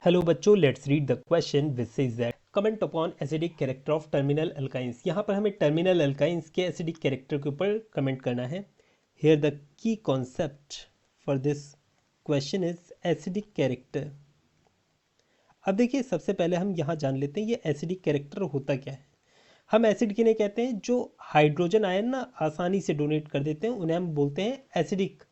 Hello बच्चों, let's read the question which says that comment upon acidic character of terminal alkynes. यहाँ पर हमें terminal alkynes के acidic character के ऊपर कमेंट करना है। Here the key concept for this question is acidic character. अब देखिए, सबसे पहले हम यहाँ जान लेते हैं ये एसिडिक कैरेक्टर होता क्या है। हम एसिड किन्हें कहते हैं? जो हाइड्रोजन आयन ना आसानी से डोनेट कर देते हैं उन्हें हम बोलते हैं एसिडिक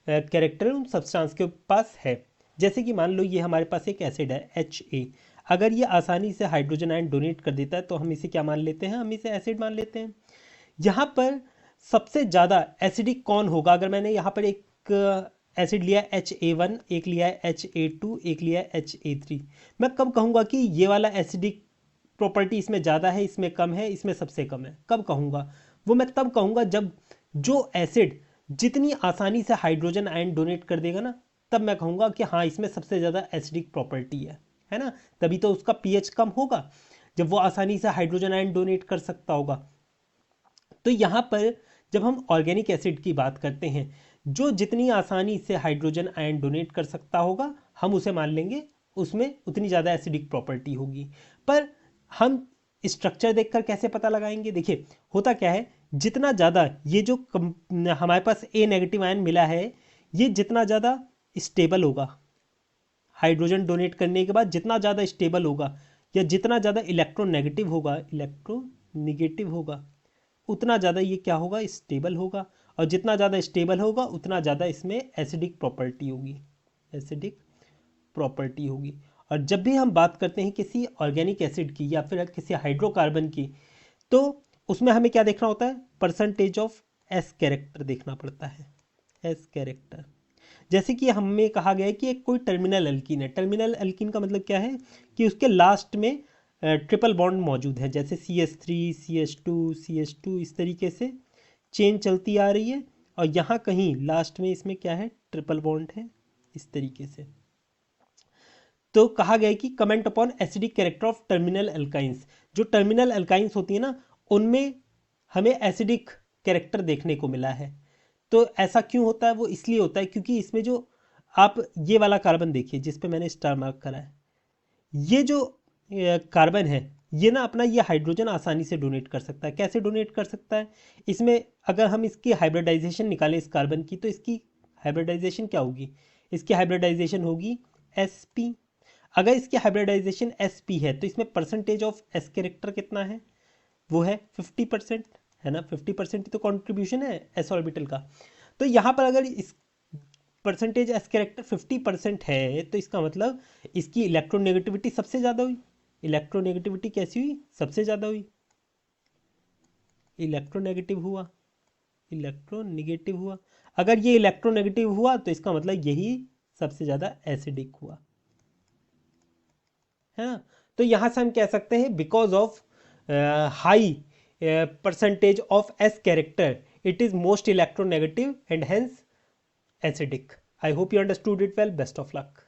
कैरेक्टर उन सब्सटेंस के पास है। जैसे कि मान लो ये हमारे पास एक एसिड है HA। अगर ये आसानी से हाइड्रोजन आयन डोनेट कर देता है तो हम इसे क्या मान लेते हैं? हम इसे एसिड मान लेते हैं। यहाँ पर सबसे ज़्यादा एसिडिक कौन होगा? अगर मैंने यहाँ पर एक एसिड लिया HA1, एक लिया है HA2, एक लिया है HA3, मैं कब कहूँगा कि ये वाला एसिडिक प्रॉपर्टी इसमें ज़्यादा है, इसमें कम है, इसमें सबसे कम है? कब कहूँगा? वो मैं तब कहूँगा जब जो एसिड जितनी आसानी से हाइड्रोजन आयन डोनेट कर देगा ना, तब मैं कहूँगा कि हाँ इसमें सबसे ज़्यादा एसिडिक प्रॉपर्टी है ना। तभी तो उसका pH कम होगा, जब वो आसानी से हाइड्रोजन आयन डोनेट कर सकता होगा। तो यहाँ पर जब हम ऑर्गेनिक एसिड की बात करते हैं, जो जितनी आसानी से हाइड्रोजन आयन डोनेट कर सकता होगा हम उसे मान लेंगे, उसमें उतनी ज़्यादा एसिडिक प्रॉपर्टी होगी। पर हम स्ट्रक्चर देखकर कैसे पता लगाएंगे? देखिए, होता क्या है, जितना ज़्यादा ये जो हमारे पास A नेगेटिव आयन मिला है, ये जितना ज़्यादा स्टेबल होगा, हाइड्रोजन डोनेट करने के बाद जितना ज़्यादा स्टेबल होगा या जितना ज़्यादा इलेक्ट्रोनेगेटिव होगा, उतना ज़्यादा ये क्या होगा? स्टेबल होगा। और जितना ज़्यादा स्टेबल होगा उतना ज़्यादा इसमें एसिडिक प्रॉपर्टी होगी, एसिडिक प्रॉपर्टी होगी। और जब भी हम बात करते हैं किसी ऑर्गेनिक एसिड की या फिर किसी हाइड्रोकार्बन की, तो उसमें हमें क्या देखना होता है? परसेंटेज ऑफ एस कैरेक्टर देखना पड़ता है, एस कैरेक्टर। जैसे कि हमें कहा गया है कि एक कोई टर्मिनल एल्कीन है। टर्मिनल एल्कीन का मतलब क्या है? कि उसके लास्ट में ट्रिपल बॉन्ड मौजूद है, जैसे CH3 CH2 CH2, इस तरीके से चेन चलती आ रही है और यहाँ कहीं लास्ट में इसमें क्या है? ट्रिपल बॉन्ड है, इस तरीके से। तो कहा गया है कि comment upon acidic character of terminal alkynes. जो टर्मिनल अल्काइंस होती है ना, उनमें हमें एसिडिक कैरेक्टर देखने को मिला है। तो ऐसा क्यों होता है? वो इसलिए होता है क्योंकि इसमें जो आप ये वाला कार्बन देखिए जिस पे मैंने स्टार मार्क करा है, ये जो कार्बन है, ये ना अपना ये हाइड्रोजन आसानी से डोनेट कर सकता है। कैसे डोनेट कर सकता है? इसमें अगर हम इसकी हाइब्रिडाइजेशन निकालें इस कार्बन की, तो इसकी हाइब्रिडाइजेशन क्या होगी? इसकी हाइब्रिडाइजेशन होगी sp। अगर इसकी हाइब्रिडाइजेशन sp है तो इसमें परसेंटेज ऑफ s कैरेक्टर कितना है? वो है 50%, है ना। 50% तो कंट्रीब्यूशन है s ऑर्बिटल का। तो यहाँ पर अगर इस परसेंटेज एस कैरेक्टर 50% है तो इसका मतलब इसकी इलेक्ट्रोनेगेटिविटी सबसे ज़्यादा हुई। इलेक्ट्रोनेगेटिविटी कैसी हुई? सबसे ज़्यादा हुई। इलेक्ट्रोनेगेटिव हुआ, इलेक्ट्रोनेगेटिव हुआ। अगर ये इलेक्ट्रोनेगेटिव हुआ तो इसका मतलब यही सबसे ज़्यादा एसिडिक हुआ, है ना। तो यहाँ से हम कह सकते हैं because of high percentage of S character it is most electronegative and hence acidic. I hope you understood it well. Best of luck.